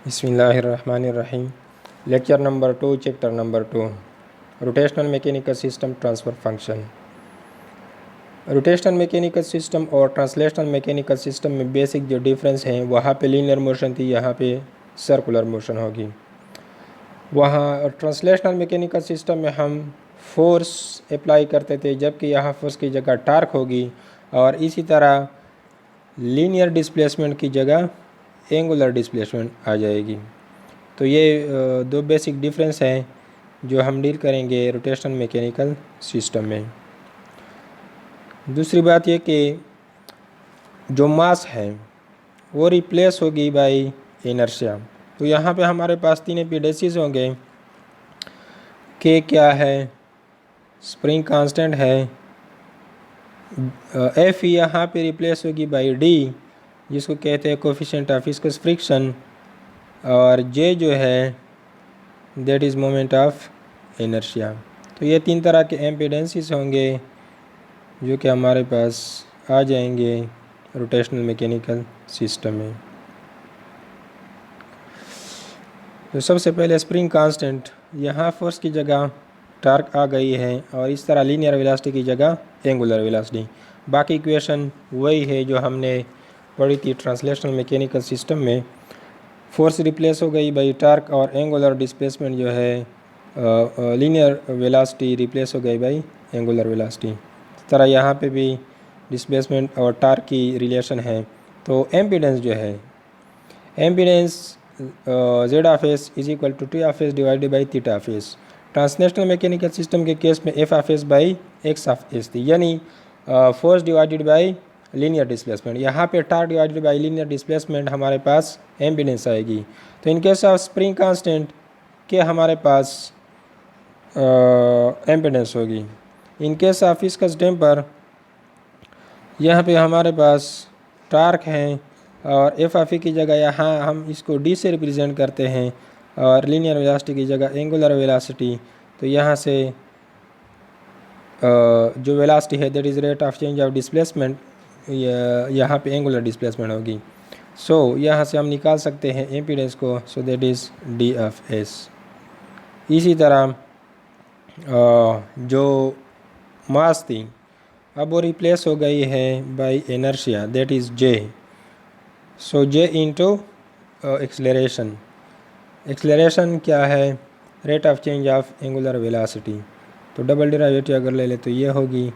बिस्मिल्लाहिर्रहमानिर्रहीम। Lecture number 2, chapter number 2, rotational mechanical system transfer function. Rotational mechanical system और translational mechanical system में basic जो difference है, वहाँ पे लीनियर मोशन थी, यहाँ पे सर्कुलर मोशन होगी। वहाँ ट्रांसलेशनल मैकेनिकल सिस्टम में हम फोर्स अप्लाई करते थे, जबकि यहाँ फोर्स की जगह टार्क होगी, और इसी तरह लीनियर डिस्प्लेसमेंट की जगह एंगुलर डिस्प्लेसमेंट आ जाएगी। तो ये दो बेसिक डिफरेंस हैं जो हम डील करेंगे रोटेशनल मैकेनिकल सिस्टम में। दूसरी बात ये कि जो मास है वो रिप्लेस होगी बाय इनर्शिया। तो यहाँ पे हमारे पास तीन एम्पीडेंसेस होंगे। के क्या है, स्प्रिंग कांस्टेंट है। एफ यहाँ पे रिप्लेस होगी बाय डी, जिसको कहते हैं कोफिशिएंट ऑफ विस्कस फ्रिक्शन, और जे जो है that is moment of inertia. तो ये तीन तरह के एम्पीडेंसेस होंगे जो कि हमारे पास आ जाएंगे रोटेशनल मैकेनिकल सिस्टम में। तो सबसे पहले स्प्रिंग कांस्टेंट, यहाँ फोर्स की जगह टार्क आ गई है, और इस तरह लीनियर वेलोसिटी की जगह एंगुलर वेलोसिटी। बाकी इक्वेशन वही है जो हमने पढ़ी थी ट्रांसलेशनल मैकेनिकल सिस्टम में। फोर्स रिप्लेस हो गई बाई टार्क, और एंगुलर डिस्प्लेसमेंट जो है लीनियर वेलोसिटी रिप्लेस हो गई बाई एंगुलर वेलोसिटी। इस तरह यहाँ पे भी डिस्प्लेसमेंट और टार्क की रिलेशन है। तो एम्पीडेंस जो है, impedance Z of S is equal to T of S divided by theta of S. Translational mechanical system के केस में F of S by X of S थी, यानी force divided by linear displacement. यहाँ पे torque divided by linear displacement हमारे पास impedance आएगी। तो in case of spring constant के हमारे पास एम्पीडेंस होगी। In case of viscous damper यहाँ पे हमारे पास टार्क हैं, और एफ ऑफ ई की जगह यहाँ हम इसको डी से रिप्रेजेंट करते हैं, और लीनियर वेलोसिटी की जगह एंगुलर वेलोसिटी। तो यहाँ से जो वेलोसिटी है that is rate of change of displacement, यहाँ पे एंगुलर डिस्प्लेसमेंट होगी। सो यहाँ से हम निकाल सकते हैं एम्पीडेंस को, so that is D of S. इसी तरह जो मास थी अब वो रिप्लेस हो गई है by inertia, that is J. So J into acceleration. Acceleration क्या है, rate of change of angular velocity. तो डबल डेरिवेटिव अगर ले ले तो ये होगी,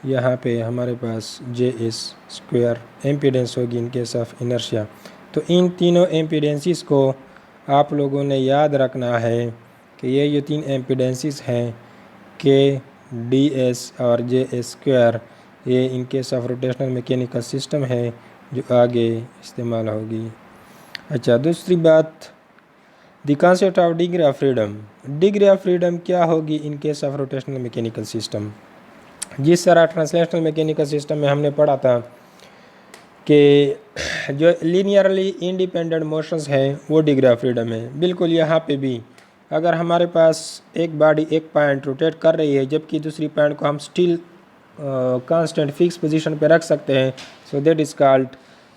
यहाँ पे हमारे पास जे एस स्क्वायर एम्पीडेंस होगी इन केस ऑफ इनर्शिया। तो इन तीनों एम्पीडेंसेस को आप लोगों ने याद रखना है कि ये जो तीन एम्पीडेंसेस हैं, के, डी एस और जे एस स्क्वायर, ये इन case of rotational mechanical system है जो आगे इस्तेमाल होगी। अच्छा, दूसरी बात, the concept of degree of freedom. Degree of freedom क्या होगी in case of rotational mechanical system. जिस तरह ट्रांसलेशनल मैकेनिकल सिस्टम में हमने पढ़ा था कि जो लीनियरली इंडिपेंडेंट मोशंस हैं वो डिग्री ऑफ फ्रीडम है, बिल्कुल यहाँ पे भी अगर हमारे पास एक बॉडी एक पॉइंट रोटेट कर रही है, जबकि दूसरी पॉइंट को हम स्टिल कांस्टेंट फिक्स पोजीशन पे रख सकते हैं, so that is called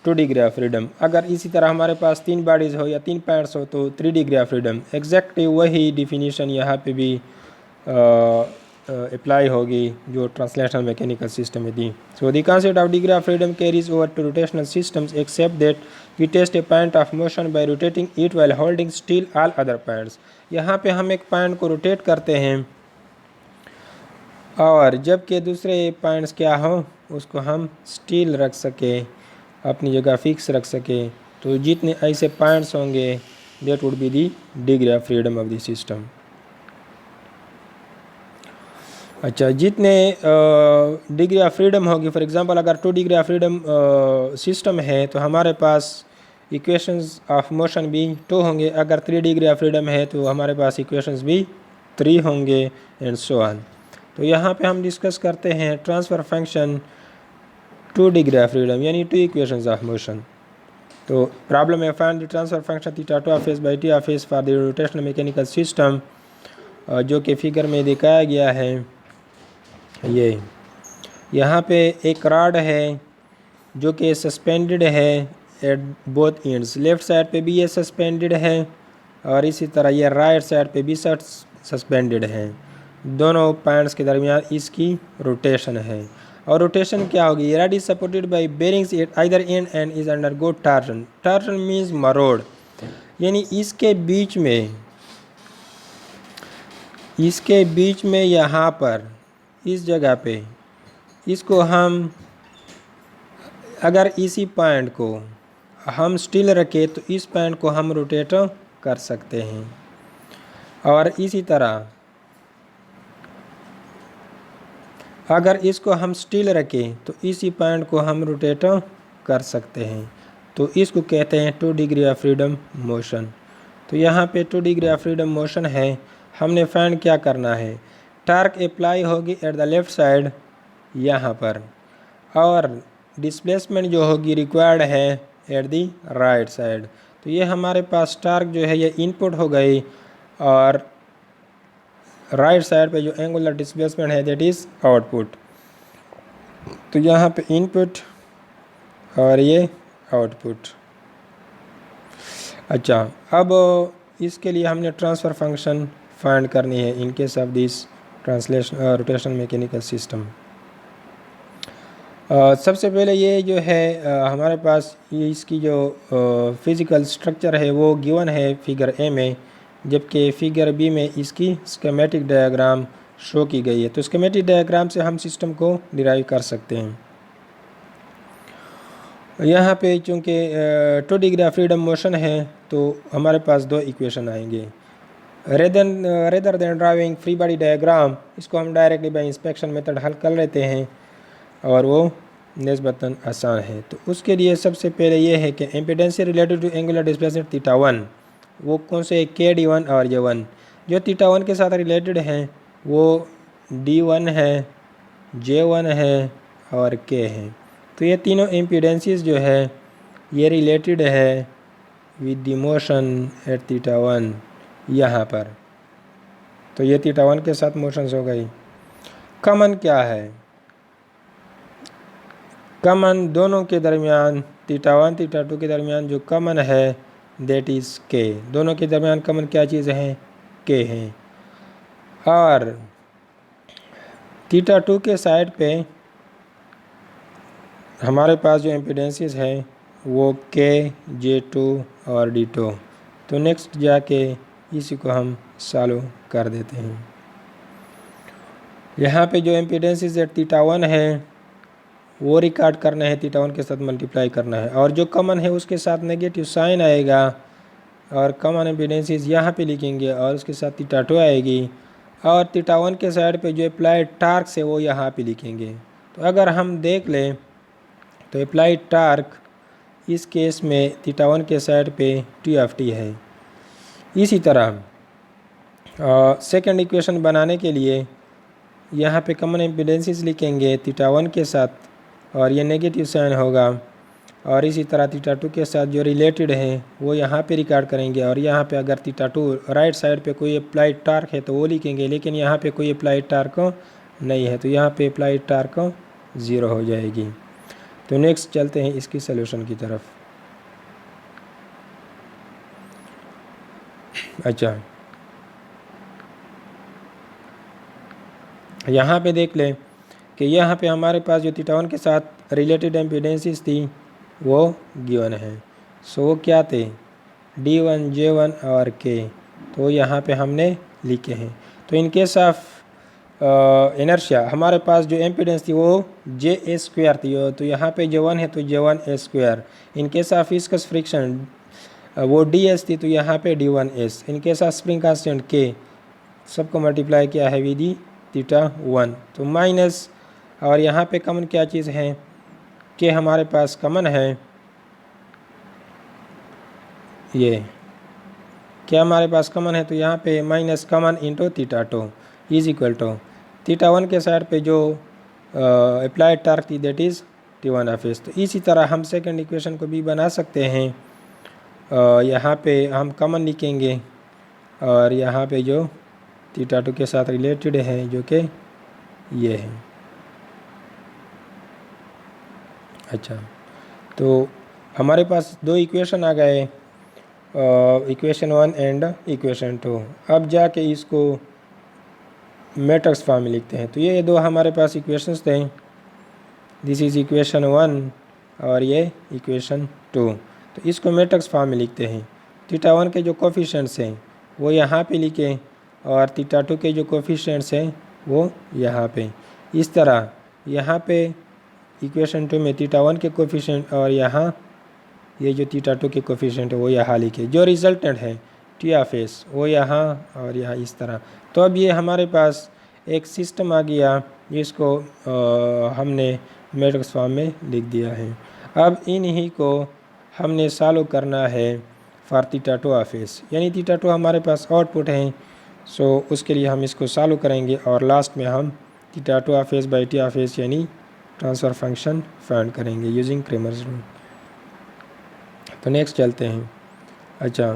2 degree of freedom. अगर इसी तरह हमारे पास 3 बॉडीज़ हो या 3 पॉइंट्स हो तो 3 डिग्री ऑफ फ्रीडम। एग्जैक्टली वही डिफिनीशन यहाँ पे भी अप्लाई होगी जो ट्रांसलेशनल मैकेनिकल सिस्टम में थी। So the concept of degree of freedom carries over to rotational systems except that we test a point of motion by rotating it while holding still all other points. यहाँ पे हम एक point को rotate करते हैं, और जबकि दूसरे पॉइंट्स क्या हो उसको हम स्टिल रख सके, अपनी जगह फिक्स रख सके। तो जितने ऐसे पॉइंट्स होंगे that would be the degree of freedom of the system. अच्छा, जितने डिग्री ऑफ फ्रीडम होगी, फॉर एग्जांपल अगर 2 डिग्री ऑफ फ्रीडम सिस्टम है तो हमारे पास इक्वेशंस ऑफ मोशन भी 2 होंगे। अगर 3 डिग्री ऑफ फ्रीडम है तो हमारे पास इक्वेशंस भी 3 होंगे, एंड सो ऑन। तो यहाँ पे हम डिस्कस करते हैं transfer function 2 degree of freedom, यानी 2 इक्वेशंस ऑफ मोशन। तो प्रॉब्लम है, find the transfer function theta 2 of S by T of S for the rotational mechanical system, जो कि फिगर में दिखाया गया है। ये यहाँ पे एक रॉड है जो कि सस्पेंडेड है at both ends. Left side पे भी ये सस्पेंडेड है और इसी तरह ये राइट साइड पे भी सस्पेंडेड है। दोनों पॉइंट्स के दरमियान इसकी रोटेशन है। और रोटेशन क्या होगी, ये rod is supported by bearings at either end and is undergo torsion. Torsion means मरोड़, यानी इसके बीच में यहाँ पर इस जगह पे इसको हम अगर इसी पॉइंट को हम स्टिल रखें तो इस पॉइंट को हम रोटेट कर सकते हैं। और इसी तरह अगर इसको हम स्टिल रखें तो इसी पॉइंट को हम रोटेट कर सकते हैं। तो इसको कहते हैं 2 डिग्री ऑफ फ्रीडम मोशन। तो यहाँ पे 2 डिग्री ऑफ फ्रीडम मोशन है। हमने फाइंड क्या करना है, टार्क अप्लाई होगी एट द लेफ्ट साइड यहाँ पर, और डिस्प्लेसमेंट जो होगी रिक्वायर्ड है एट दी राइट साइड। तो ये हमारे पास टार्क जो है ये इनपुट हो गई और राइट साइड पे जो एंगुलर डिस्प्लेसमेंट है दैट इज़ आउटपुट। तो यहाँ पे इनपुट और ये आउटपुट। अच्छा, अब इसके लिए हमने ट्रांसफ़र फंक्शन फाइंड करनी है इन case of this translation rotation mechanical system. सबसे पहले ये जो है हमारे पास ये इसकी जो फिज़िकल स्ट्रक्चर है वो गिवन है फिगर ए में, जबकि फिगर बी में इसकी स्कीमेटिक डायग्राम शो की गई है। तो स्कीमेटिक डायग्राम से हम सिस्टम को डिराइव कर सकते हैं। यहाँ पे चूँकि 2 डिग्री ऑफ फ्रीडम मोशन है तो हमारे पास 2 इक्वेशन आएंगे। Rather than driving free body diagram, इसको हम डायरेक्टली बाय इंस्पेक्शन मेथड हल कर लेते हैं और वो निस्बतन आसान है। तो उसके लिए सबसे पहले ये है कि impedance related to angular displacement θ1, वो कौन से KD1 और J1। जो θ1 के साथ रिलेटेड हैं वो D1 है, J1 है और K है। तो ये तीनों इम्पीडेंसेस जो है ये रिलेटेड है विद द मोशन एट θ1 यहाँ पर। तो ये θ1 के साथ मोशंस हो गई। कॉमन क्या है, कॉमन दोनों के दरमियान θ1 θ2 के दरमियान जो कॉमन है दैट इज़ K। दोनों के दरमियान कॉमन क्या चीज़ है, K है। और θ2 के साइड पे हमारे पास जो इम्पीडेंसेस है वो K, J2 और D2। तो नेक्स्ट जाके इसी को हम सॉल्व कर देते हैं। यहाँ पे जो इम्पीडेंसेस एट θ1 है वो रिकॉर्ड करना है, θ1 के साथ मल्टीप्लाई करना है, और जो कॉमन है उसके साथ नेगेटिव साइन आएगा और कॉमन इम्पीडेंसेस यहाँ पे लिखेंगे और उसके साथ θ2 आएगी, और θ1 के साइड पे जो अप्लाइड टार्क है वो यहाँ पे लिखेंगे। तो अगर हम देख लें तो अप्लाइड टार्क इस केस में θ1 के साइड पे T है। इसी तरह सेकंड इक्वेशन बनाने के लिए यहाँ पे कॉमन इम्पीडेंसेस लिखेंगे θ1 के साथ और ये नेगेटिव साइन होगा, और इसी तरह θ2 के साथ जो रिलेटेड है वो यहाँ पे रिकॉर्ड करेंगे, और यहाँ पे अगर θ2 राइट साइड पे कोई अप्लाइड टार्क है तो वो लिखेंगे, लेकिन यहाँ पे कोई अप्लाइड टार्क नहीं है तो यहाँ पे अप्लाइड टार्क 0 हो जाएगी। तो नेक्स्ट चलते हैं इसकी सलूशन की तरफ। अच्छा, यहाँ पे देख लें कि यहाँ पे हमारे पास जो θ1 के साथ रिलेटेड इम्पीडेंसेस थी वो गिवन है। सो वो क्या थे, D1, J1 और K। तो यहाँ पे हमने लिखे हैं। तो इन केस ऑफ इनर्शिया हमारे पास जो इम्पीडेंस थी वो JA² थी, तो यहाँ पे J1 है तो J1A²। In case of viscous friction वो DS थी तो यहाँ पे D1S। In case of spring constant K सबको मल्टीप्लाई किया है विद θ1, तो माइनस, और यहाँ पे कॉमन क्या चीज़ है कि हमारे पास कॉमन है ये क्या हमारे पास कॉमन है, तो यहाँ पे minus common into θ2 is equal to θ1 के साइड पे जो अप्लाइड टार्क थी दैट इज़ T1/S। तो इसी तरह हम सेकंड इक्वेशन को भी बना सकते हैं। यहाँ पे हम कॉमन लिखेंगे और यहाँ पे जो θ2 के साथ रिलेटेड है जो कि ये है। अच्छा, तो हमारे पास दो इक्वेशन आ गए, इक्वेशन 1 एंड इक्वेशन 2। अब जाके इसको मैट्रिक्स फॉर्म में लिखते हैं। तो ये दो हमारे पास इक्वेशंस थे, दिस इज़ इक्वेशन 1 और ये इक्वेशन 2। तो इसको मैट्रिक्स फॉर्म में लिखते हैं। थीटा 1 के जो कोफिशिएंट्स हैं वो यहाँ पे लिखें और थीटा 2 के जो कोफिशिएंट्स हैं वो यहाँ पे। इस तरह यहाँ पे इक्वेशन 2 में थीटा 1 के कोफिशिएंट और यहाँ ये जो थीटा 2 के कोफिशिएंट है वो यहाँ लिखे। जो रिजल्टेंट है टी ऑफ एस वो यहाँ और यहाँ इस तरह। तो अब ये हमारे पास एक सिस्टम आ गया जिसको हमने मैट्रिक्स फॉर्म में लिख दिया है। अब इन्हीं को हमने सॉल्व करना है फॉर थीटा 2 ऑफ एस, यानी थीटा 2 हमारे पास आउटपुट है। सो उसके लिए हम इसको सॉल्व करेंगे और लास्ट में हम theta 2 of S by T of S यानी ट्रांसफ़र फंक्शन फाइंड करेंगे यूजिंग क्रेमर्स रूल। तो नेक्स्ट चलते हैं। अच्छा,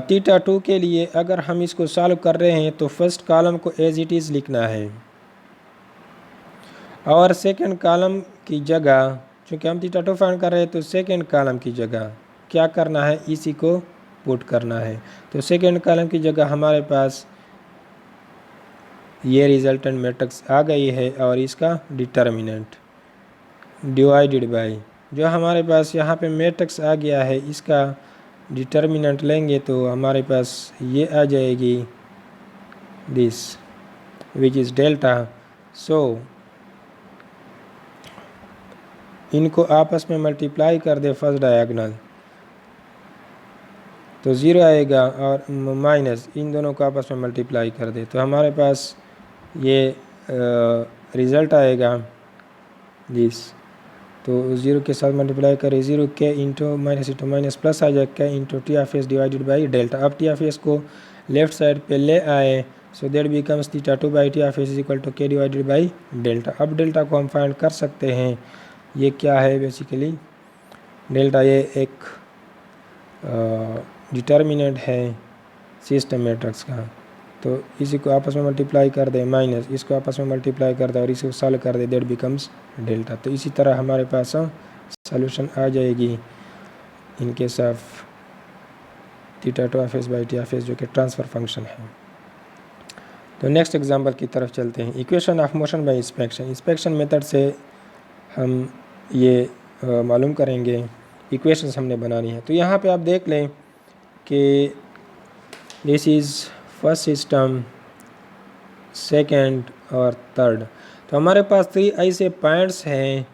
थीटा 2 के लिए अगर हम इसको सॉल्व कर रहे हैं तो फर्स्ट कॉलम को एज इट इज़ लिखना है और सेकंड कॉलम की जगह, चूँकि हम थीटा 2 फाइंड कर रहे हैं तो सेकंड कॉलम की जगह क्या करना है, इसी को पुट करना है। तो सेकंड कॉलम की जगह हमारे पास ये रिजल्टेंट मैट्रिक्स आ गई है और इसका डिटर्मिनेंट डिवाइडेड बाय जो हमारे पास यहाँ पे मैट्रिक्स आ गया है इसका डिटर्मिनेंट लेंगे तो हमारे पास ये आ जाएगी दिस विच इज़ डेल्टा। सो इनको आपस में मल्टीप्लाई कर दे फर्स्ट डायगोनल तो ज़ीरो आएगा और माइनस इन दोनों को आपस में मल्टीप्लाई कर दे तो हमारे पास ये रिज़ल्ट आएगा दिस। तो ज़ीरो के साथ मल्टीप्लाई करें, ज़ीरो के इंटू माइनस प्लस आ जाए K into T of S divided by delta. अब टी ऑफ एस को लेफ्ट साइड पे ले आए so that becomes theta 2 by T of S is equal to K divided by delta. अब delta को हम फाइंड कर सकते हैं, ये क्या है बेसिकली डेल्टा, ये एक डिटर्मिनेंट है सिस्टम मैट्रिक्स का। तो इसी को आपस में मल्टीप्लाई कर दे माइनस इसको आपस में मल्टीप्लाई कर दे और इसको सॉल्व कर दे दैट बिकम्स डेल्टा। तो इसी तरह हमारे पास सॉल्यूशन आ जाएगी इन case of theta 2 of S by T of S जो कि ट्रांसफ़र फंक्शन है। तो नेक्स्ट एग्जांपल की तरफ चलते हैं। Equation of motion bye inspection, inspection method से हम ये मालूम करेंगे, इक्वेशंस हमने बनानी है। तो यहाँ पे आप देख लें कि this is first system, second और थर्ड। तो हमारे पास 3 ऐसे पॉइंट्स हैं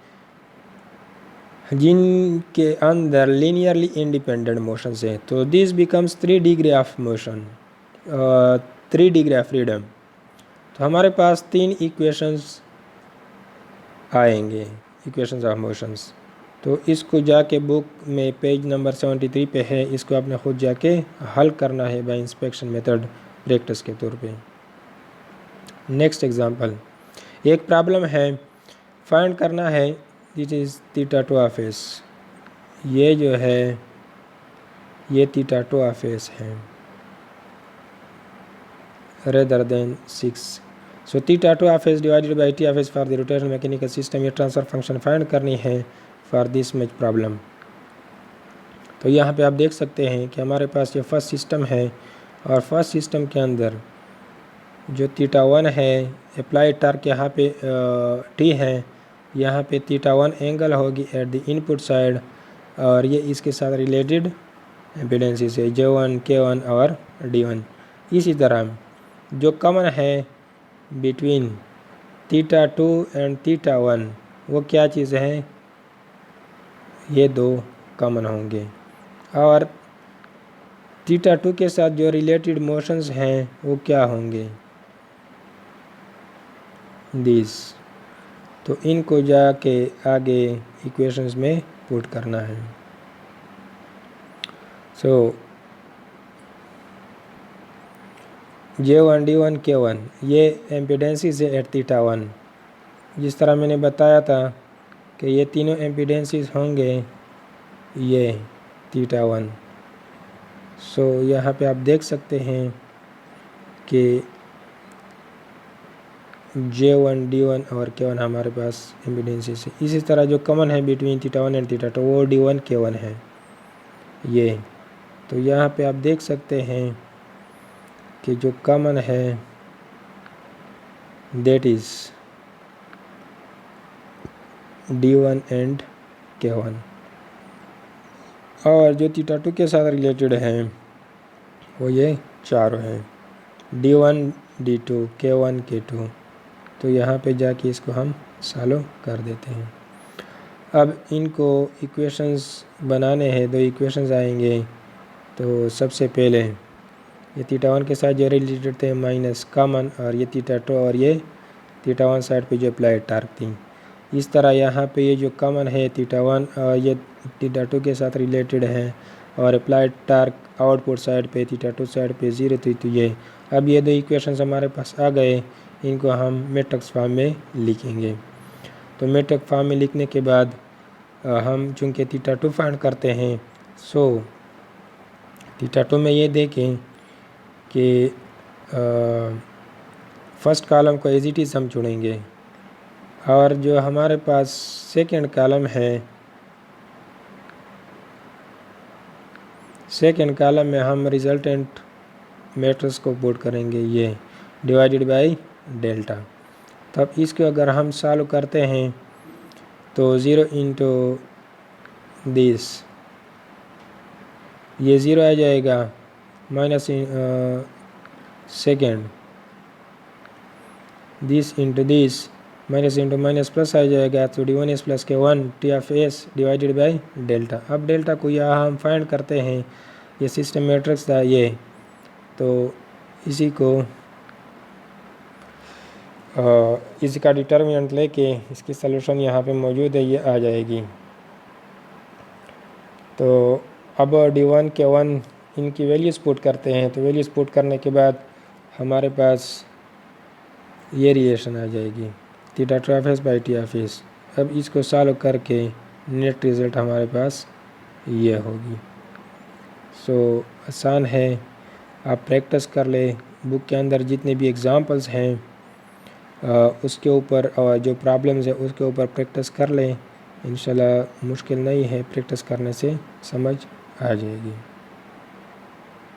जिनके अंदर लीनियरली इंडिपेंडेंट मोशन है। तो this becomes 3 degree of motion, 3 degree of freedom. तो हमारे पास 3 इक्वेशंस आएंगे, इक्वेशंस ऑफ मोशंस। तो इसको जाके बुक में पेज नंबर 73 पे है, इसको आपने खुद जाके हल करना है बाय इंस्पेक्शन मेथड प्रैक्टिस के तौर पे। नेक्स्ट एग्जांपल, एक प्रॉब्लम है, फाइंड करना है this is theta 2 of S. ये जो है ये थीटा 2 ऑफ एस है rather than 6। So theta 2 of S divided by T of S for the rotational mechanical system, ये ट्रांसफर फंक्शन फाइंड करनी है फॉर दिस मैच प्रॉब्लम। तो यहाँ पे आप देख सकते हैं कि हमारे पास ये फर्स्ट सिस्टम है और फर्स्ट सिस्टम के अंदर जो थीटा 1 है अप्लाइड टार्क यहाँ पे टी है, यहाँ पे थीटा 1 एंगल होगी एट द इनपुट साइड और ये इसके साथ रिलेटेड इम्पीडेंसेस है J1, K1 और D1। इसी तरह जो कॉमन है बिटवीन थीटा 2 एंड थीटा 1 वो क्या चीज़ है, ये दो कॉमन होंगे और थीटा 2 के साथ जो रिलेटेड मोशंस हैं वो क्या होंगे दिस। तो इनको जाके आगे इक्वेशंस में पुट करना है। सो J1, D1, K1 ये एम्पीडेंसेस है एट थीटा 1। जिस तरह मैंने बताया था कि ये तीनों एम्पीडेंसेस होंगे ये थीटा 1। सो यहाँ पे आप देख सकते हैं कि J1 D1 और K1 हमारे पास इम्पीडेंसेस है। इसी तरह जो कॉमन है बिटवीन θ1 एंड θ2 वो D1 K1 है ये। तो यहाँ पे आप देख सकते हैं कि जो कॉमन है that is D1 and K1 और जो θ2 के साथ रिलेटेड हैं वो ये चारों हैं D1 D2 K1 K2। तो यहाँ पे जाके इसको हम सॉल्व कर देते हैं। अब इनको इक्वेशंस बनाने हैं, दो इक्वेशंस आएंगे। तो सबसे पहले ये θ1 के साथ जो रिलेटेड थे माइनस कॉमन, और ये θ2 और ये θ1 साइड पे जो अप्लाइड टार्क थी। इस तरह यहाँ पे ये जो कॉमन है θ1 और ये θ2 के साथ रिलेटेड है और अप्लाइड टार्क आउटपुट साइड पे θ2 साइड पे 0 थी। तो ये अब ये दो इक्वेशंस हमारे पास आ गए, इनको हम मैट्रिक्स फॉर्म में लिखेंगे। तो मैट्रिक्स फॉर्म में लिखने के बाद हम चूँकि θ2 फाइंड करते हैं, सो θ2 में ये देखें कि फर्स्ट कॉलम को एज इट इज़ हम चुनेंगे और जो हमारे पास सेकंड कॉलम है, सेकंड कॉलम में हम रिजल्टेंट मैट्रिक्स को पुट करेंगे ये डिवाइडेड बाय डेल्टा। तब इसको अगर हम सॉल्व करते हैं तो 0 इंटू दिस, ये 0 आ जाएगा, minus second this into this, minus into minus plus आ जाएगा। तो D1S plus K1 T(S) divided by delta. अब डेल्टा को यहाँ हम फाइंड करते हैं, ये सिस्टम मैट्रिक्स था ये। तो इसी को इसका डिटर्मिनेंट लेके इसकी सलूशन यहाँ पे मौजूद है, ये आ जाएगी। तो अब D1 K1 इनकी वैल्यूज़ पुट करते हैं। तो वैल्यूज़ पुट करने के बाद हमारे पास ये रिलेशन आ जाएगी θ2 बाई T(S). अब इसको सॉल्व करके नेट रिज़ल्ट हमारे पास ये होगी। सो आसान है, आप प्रैक्टिस कर ले। बुक के अंदर जितने भी एग्ज़ाम्पल्स हैं उसके ऊपर और जो प्रॉब्लम्स है उसके ऊपर प्रैक्टिस कर लें। इंशाल्लाह मुश्किल नहीं है, प्रैक्टिस करने से समझ आ जाएगी।